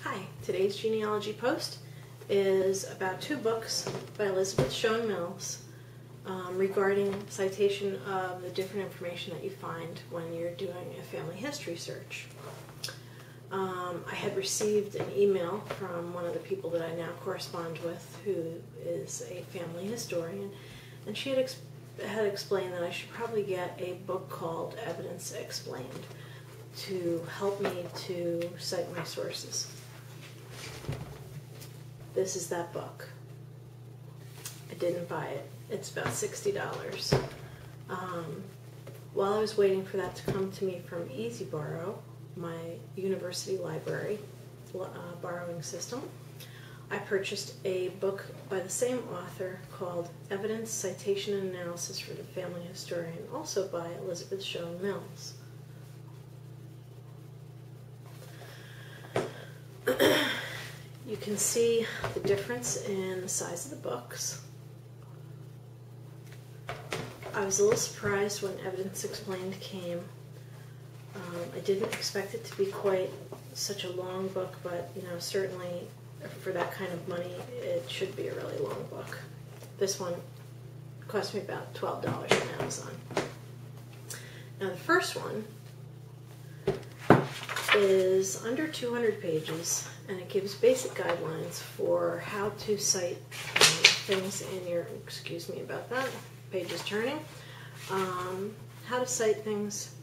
Hi, today's genealogy post is about 2 books by Elizabeth Shown Mills regarding citation of the different information that you find when you're doing a family history search. I had received an email from one of the people that I now correspond with, who is a family historian, and she had explained that I should probably get a book called Evidence Explained to help me to cite my sources. This is that book. I didn't buy it. It's about $60. While I was waiting for that to come to me from Easy Borrow, my university library borrowing system, I purchased a book by the same author called Evidence, Citation, and Analysis for the Family Historian, also by Elizabeth Shown Mills. You can see the difference in the size of the books. I was a little surprised when Evidence Explained came. I didn't expect it to be quite such a long book, but certainly for that kind of money, it should be a really long book. This one cost me about $12 on Amazon. Now the first one is under 200 pages, and it gives basic guidelines for how to cite things in your, excuse me about that, page is turning, how to cite things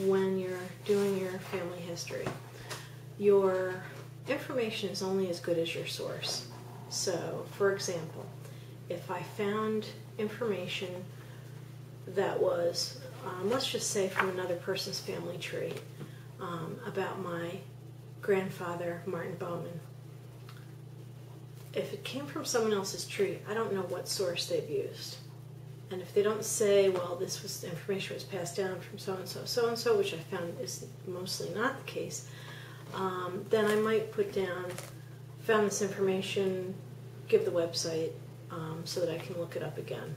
when you're doing your family history. Your information is only as good as your source. So, for example, if I found information that was, let's just say from another person's family tree, about my grandfather, Martin Bowman. If it came from someone else's tree, I don't know what source they've used. And if they don't say, well, information was passed down from so-and-so, so-and-so, which I found is mostly not the case, then I might put down, found this information, give the website, so that I can look it up again.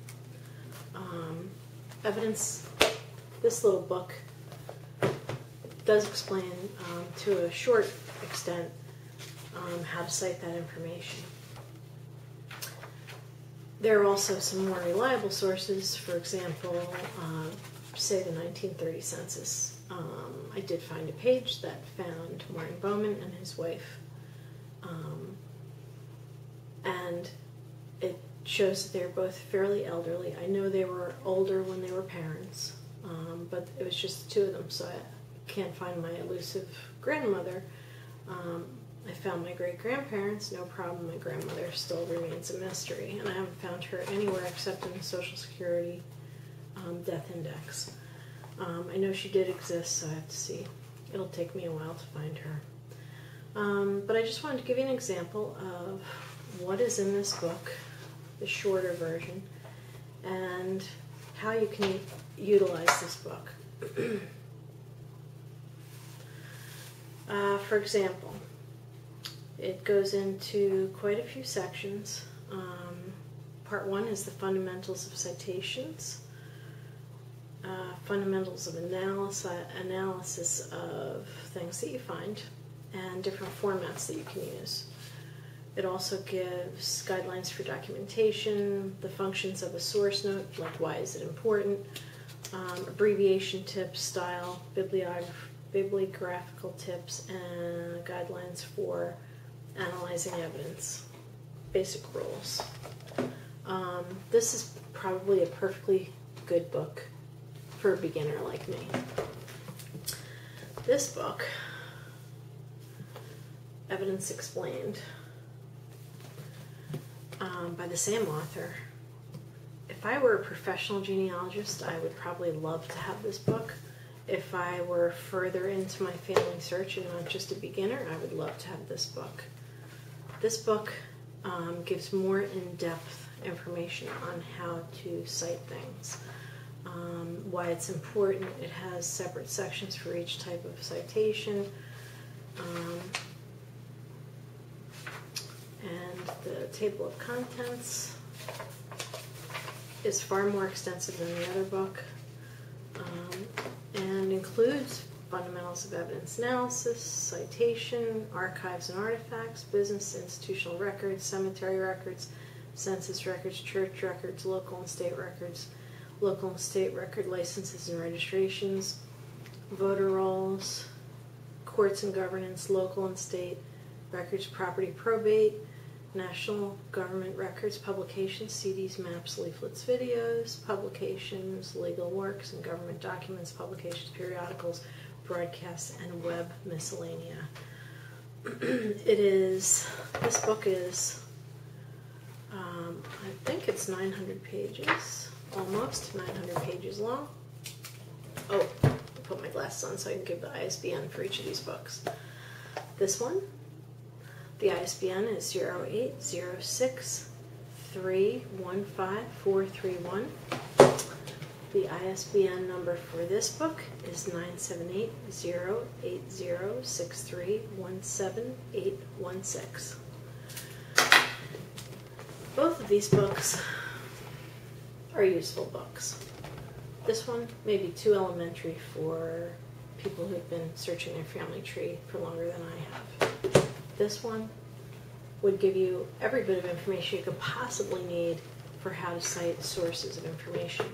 Evidence, this little book does explain to a short extent how to cite that information. There are also some more reliable sources. For example, say the 1930 census. I did find a page that found Martin Bowman and his wife, and it shows that they're both fairly elderly. I know they were older when they were parents, but it was just the 2 of them, so I can't find my elusive grandmother. I found my great-grandparents, no problem. My grandmother still remains a mystery, and I haven't found her anywhere except in the Social Security death index. I know she did exist, so I have to see. It'll take me a while to find her. But I just wanted to give you an example of what is in this book, the shorter version, and how you can utilize this book. For example, it goes into quite a few sections. Part 1 is the fundamentals of citations, fundamentals of analysis of things that you find, and different formats that you can use. It also gives guidelines for documentation, the functions of a source note, like why is it important, abbreviation tips, style, bibliographical tips, and guidelines for analyzing evidence, basic rules. This is probably a perfectly good book for a beginner like me. This book, Evidence Explained, by the same author. If I were a professional genealogist, I would probably love to have this book. If I were further into my family search and not just a beginner, I would love to have this book. This book gives more in-depth information on how to cite things, why it's important. It has separate sections for each type of citation, and the table of contents is far more extensive than the other book, and includes fundamentals of evidence analysis, citation, archives and artifacts, business institutional records, cemetery records, census records, church records, local and state records, local and state record licenses and registrations, voter rolls, courts and governance, local and state records, property probate, national government records, publications, CDs, maps, leaflets, videos, publications, legal works and government documents, publications, periodicals, broadcasts, and web miscellanea. This book is, I think it's 900 pages, almost 900 pages long. Oh, I put my glasses on so I can give the ISBN for each of these books. This one, the ISBN is 08063154431. The ISBN number for this book is 978-0806317-816. Both of these books are useful books. This one may be too elementary for people who've been searching their family tree for longer than I have. This one would give you every bit of information you could possibly need for how to cite sources of information.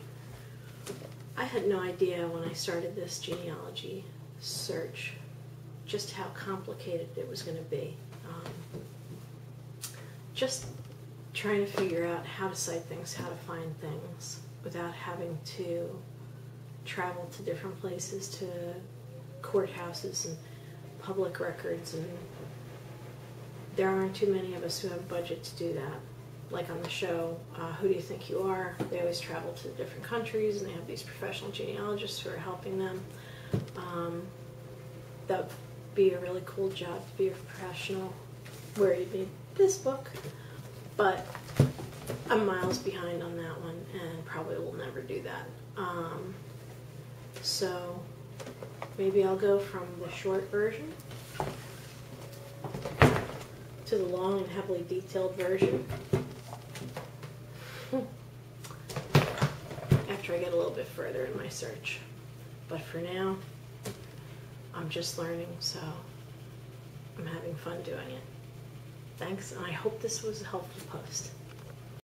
I had no idea when I started this genealogy search just how complicated it was going to be. Just trying to figure out how to cite things, how to find things, without having to travel to different places, to courthouses and public records, and there aren't too many of us who have a budget to do that. Like on the show, Who Do You Think You Are? They always travel to different countries and they have these professional genealogists who are helping them. That would be a really cool job to be a professional where you'd need this book, but I'm miles behind on that one and probably will never do that. So maybe I'll go from the short version to the long and heavily detailed version after I get a little bit further in my search. But for now, I'm just learning, so I'm having fun doing it. Thanks, and I hope this was a helpful post.